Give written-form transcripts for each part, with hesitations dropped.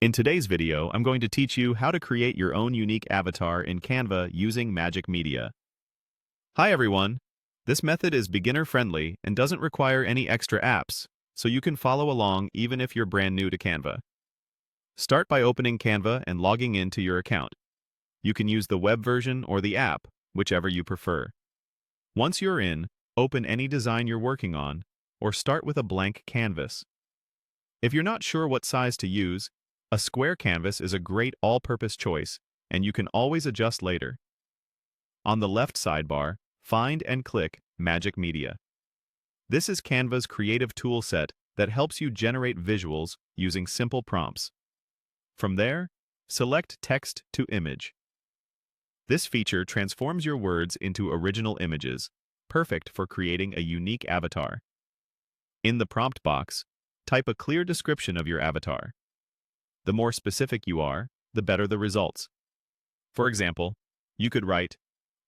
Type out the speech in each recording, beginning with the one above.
In today's video, I'm going to teach you how to create your own unique avatar in Canva using Magic Media. Hi everyone! This method is beginner-friendly and doesn't require any extra apps, so you can follow along even if you're brand new to Canva. Start by opening Canva and logging into your account. You can use the web version or the app, whichever you prefer. Once you're in, open any design you're working on, or start with a blank canvas. If you're not sure what size to use, a square canvas is a great all-purpose choice, and you can always adjust later. On the left sidebar, find and click Magic Media. This is Canva's creative toolset that helps you generate visuals using simple prompts. From there, select Text to Image. This feature transforms your words into original images, perfect for creating a unique avatar. In the prompt box, type a clear description of your avatar. The more specific you are, the better the results. For example, you could write,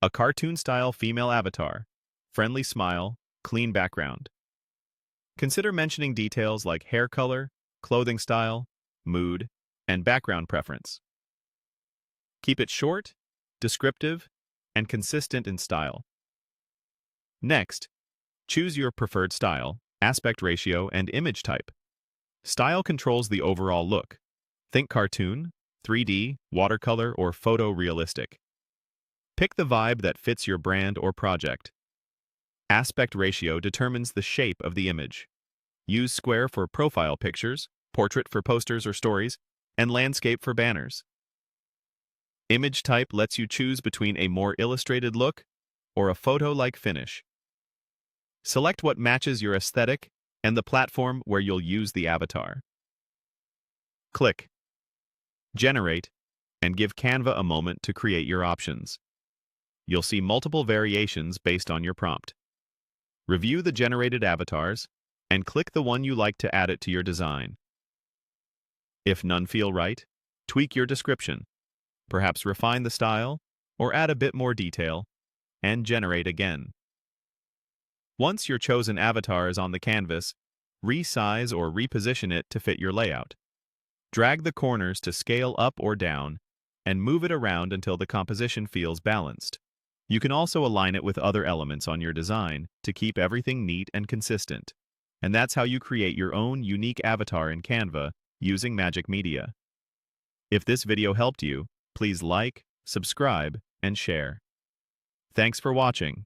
a cartoon-style female avatar, friendly smile, clean background. Consider mentioning details like hair color, clothing style, mood, and background preference. Keep it short, descriptive, and consistent in style. Next, choose your preferred style, aspect ratio, and image type. Style controls the overall look. Think cartoon, 3D, watercolor, or photorealistic. Pick the vibe that fits your brand or project. Aspect ratio determines the shape of the image. Use square for profile pictures, portrait for posters or stories, and landscape for banners. Image type lets you choose between a more illustrated look or a photo-like finish. Select what matches your aesthetic and the platform where you'll use the avatar. Click Generate, and give Canva a moment to create your options. You'll see multiple variations based on your prompt. Review the generated avatars, and click the one you like to add it to your design. If none feel right, tweak your description, perhaps refine the style, or add a bit more detail, and generate again. Once your chosen avatar is on the canvas, resize or reposition it to fit your layout. Drag the corners to scale up or down, and move it around until the composition feels balanced. You can also align it with other elements on your design to keep everything neat and consistent. And that's how you create your own unique avatar in Canva using Magic Media. If this video helped you, please like, subscribe, and share. Thanks for watching.